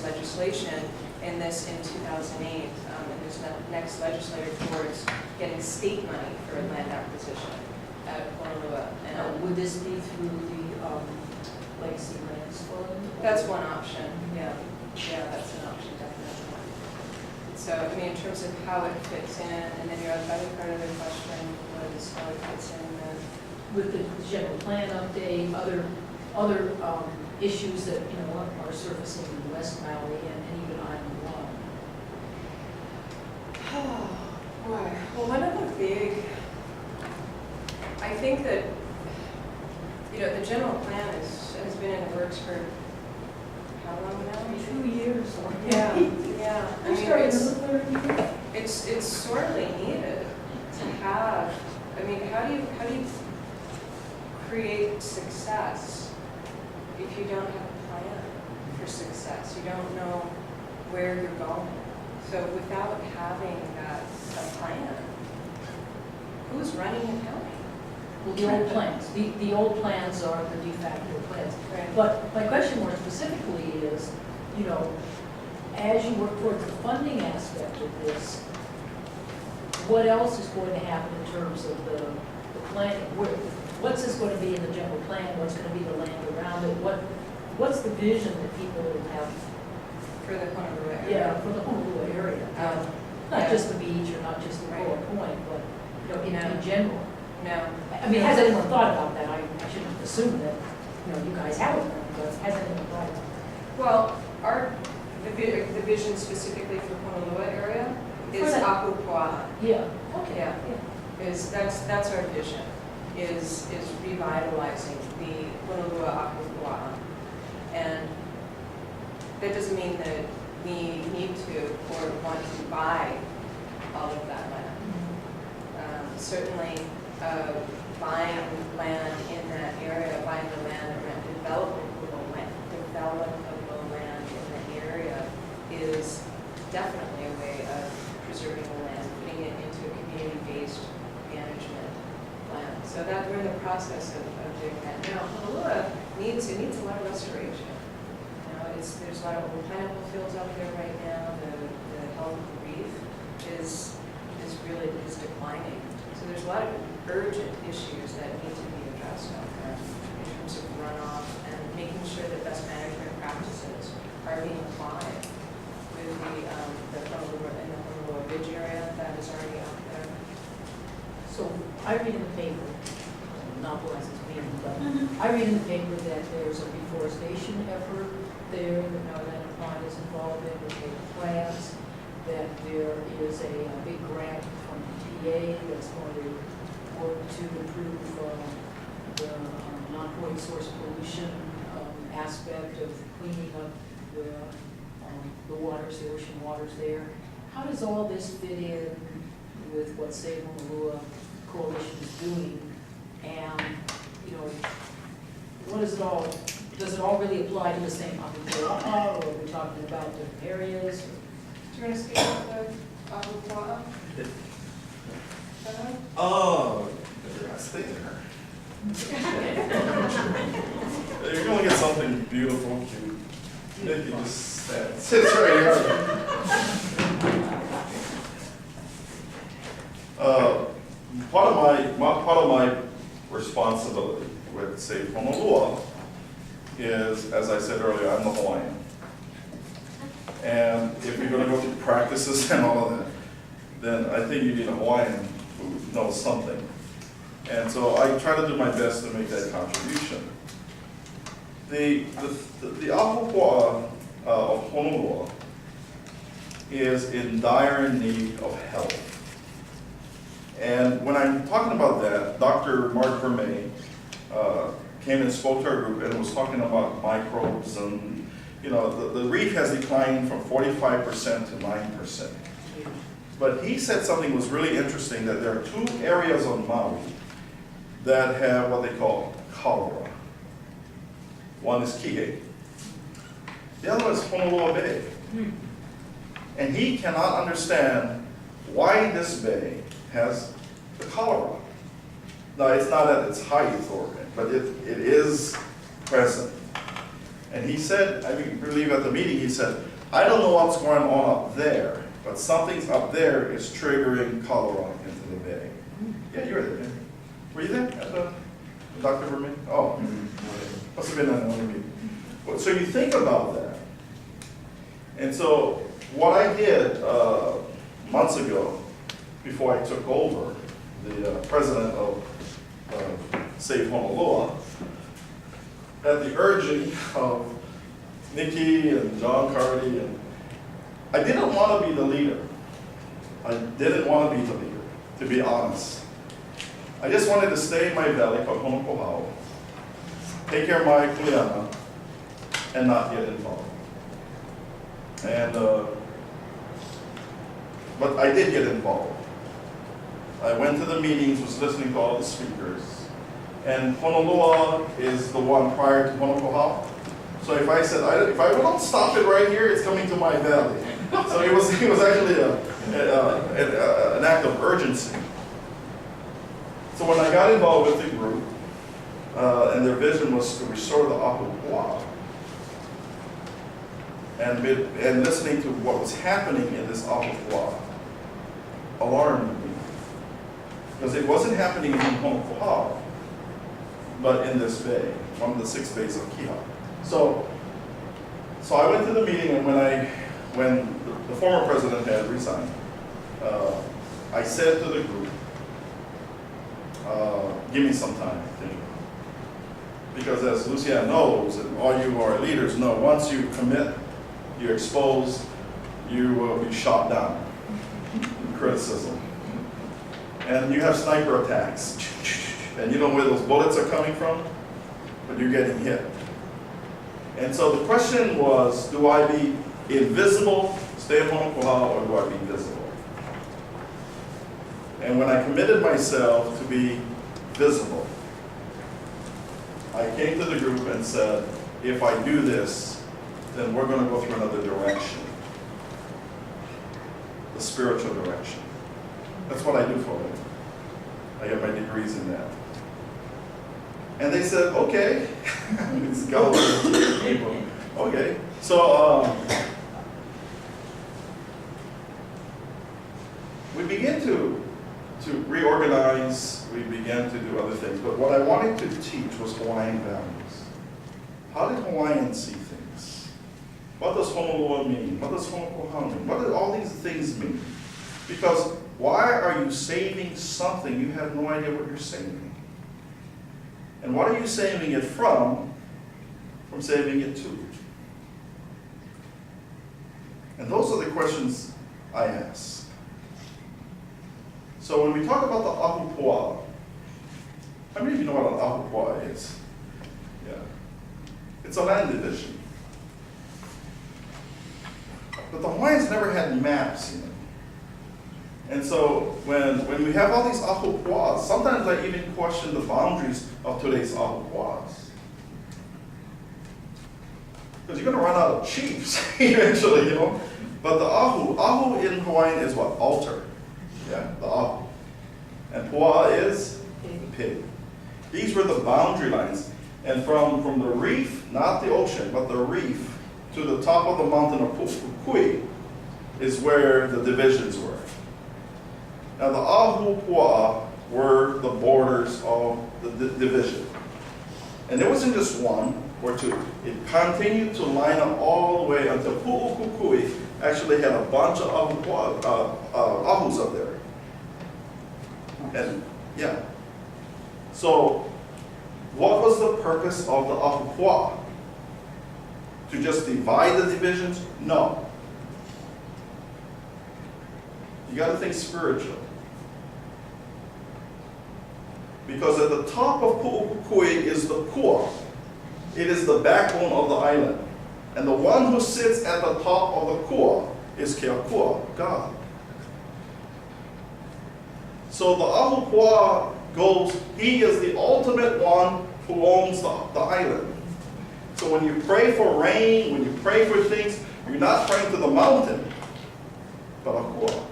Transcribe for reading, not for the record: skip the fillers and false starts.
legislation in this in 2008, and there's the next legislator towards getting state money for land acquisition at Honolua. And Would this be through the Legacy Lands Fund? that's one option, yeah. Yeah, that's an option, definitely. So, I mean, in terms of how it fits in, and then your other part of the question was how it fits in with the general plan update, other issues that are surfacing in West Maui and even Island One. Oh, boy. Well, one of the big, I think that, the general plan has been in the works for how long now? 2 years. Yeah, yeah. I mean, started in the third year. it's sorely needed to have. I mean, how do you create success if you don't have a plan for success? You don't know where you're going. So without having a plan, who's running the county? Well, the old plans. The old plans are the de facto plans. Right. But my question more specifically is, as you work towards the funding aspect of this, what else is going to happen in terms of the planning? What's this going to be in the general plan? What's going to be the land around it? What's the vision that people will have For the Honolua area? Yeah, for the Honolua area. Not just the beach or not just the Royal Point, but in general. No. I mean, has anyone thought about that? I shouldn't assume that you guys haven't, but has anyone thought about that? Well, the vision specifically for Honolua area is For that- Apupuaha. Yeah, okay. Yeah. That's our vision, is revitalizing the Honolua Apupuaha. And that doesn't mean that we need to or want to buy all of that land. Certainly, buying land in that area, buying the land around developable land in that area is definitely a way of preserving the land, putting it into a community-based management plan. So that we're in the process of doing that now. Honolua needs a lot of restoration. There's a lot of old pineapple fields out there right now. The health of the reef is declining. So there's a lot of urgent issues that need to be addressed out there in terms of runoff and making sure that best management practices are being applied with the Honolua and the Honolua Ridge area that is already out there. So I read in the paper, monopolizes me, but I read in the paper that there's a reforestation effort there that Maryland Pond is involved in with native plants, that there is a big grant from EPA that's going to work to improve the non-point source pollution aspect of cleaning up the waters, the ocean waters there. How does all this fit in with what Save Honolua Coalition is doing? And, what is it all? Does it all really apply to the same Apupuaha, or are we talking about different areas? Do you want to speak about the Apupuaha? Oh, stay there. You're going to get something beautiful, cute. Nikki just sits right here. Part of my responsibility with Save Honolua is, as I said earlier, I'm the Hawaiian. And if you're going to go through practices and all of that, then I think you need a Hawaiian who knows something. And so I try to do my best to make that contribution. The Apupuaha of Honolua is in dire need of help. And when I'm talking about that, Dr. Mark Vermey came and spoke to our group and was talking about microbes and, the reef has declined from 45% to 9%. But he said something was really interesting, that there are two areas on Maui that have what they call cholera. One is Kihei. The other is Honolua Bay. And he cannot understand why this bay has the cholera. Now, it's not at its height, but it is present. And he said, I believe at the meeting, he said, I don't know what's going on up there, but something's up there is triggering cholera into the bay. Yeah, you were there. Were you there at the Dr. Vermeer? Oh, must have been at another meeting. So you think about that. And so what I did months ago, before I took over, the president of Save Honolua, at the urging of Nikki and John Cardy, and I didn't want to be the leader. I didn't want to be the leader, to be honest. I just wanted to stay in my valley called Honopohau, take care of my kuleana, and not get involved. And, but I did get involved. I went to the meetings, was listening to all the speakers. And Honolua is the one prior to Honopohau. So if I said, if I don't stop it right here, it's coming to my valley. So it was actually an act of urgency. So when I got involved with the group, and their vision was to restore the Ahupua'a, and listening to what was happening in this Ahupua'a alarmed me. Because it wasn't happening in Honopohau, but in this bay, one of the 6 bays of Kiha. So I went to the meeting, and when the former president had resigned, I said to the group, give me some time to think. Because as Lucia knows, and all you who are leaders know, once you commit, you expose, you will be shot down in criticism. And you have sniper attacks. And you know where those bullets are coming from, but you're getting hit. And so the question was, do I be invisible, stay at Honopohau, or do I be visible? And when I committed myself to be visible, I came to the group and said, if I do this, then we're going to go through another direction. The spiritual direction. That's what I do for a living. I get my degrees in that. And they said, okay. It's Kahu people. Okay. So we began to reorganize, we began to do other things. But what I wanted to teach was Hawaiian values. How did Hawaiians see things? What does Honolua mean? What does Honopohau mean? What do all these things mean? Because why are you saving something you have no idea what you're saving? And what are you saving it from saving it to? And those are the questions I ask. So when we talk about the Ahupua'a, how many of you know what an Ahupua'a is? Yeah. It's a land division. But the Hawaiians never had maps, you know. And so when we have all these Ahupua'as, sometimes I even question the boundaries of today's Ahupua'as. Because you're going to run out of chiefs eventually, you know. But the Ahu in Hawaiian is what? Altar. Yeah, the Ahu. And Pua'a is the pig. These were the boundary lines. And from the reef, not the ocean, but the reef, to the top of the mountain of Pukui is where the divisions were. Now the Ahupua'a were the borders of the division. And there wasn't just one or two. It continued to line up all the way until Pu'ukukui actually had a bunch of Ahus up there. And yeah. So what was the purpose of the Ahupua'a? To just divide the divisions? No. You got to think spiritual. Because at the top of Pu'ukukui is the Kua. It is the backbone of the island. And the one who sits at the top of the Kua is Keakua, God. So the Ahupua'a goes, he is the ultimate one who owns the island. So when you pray for rain, when you pray for things, you're not praying to the mountain, but Akua.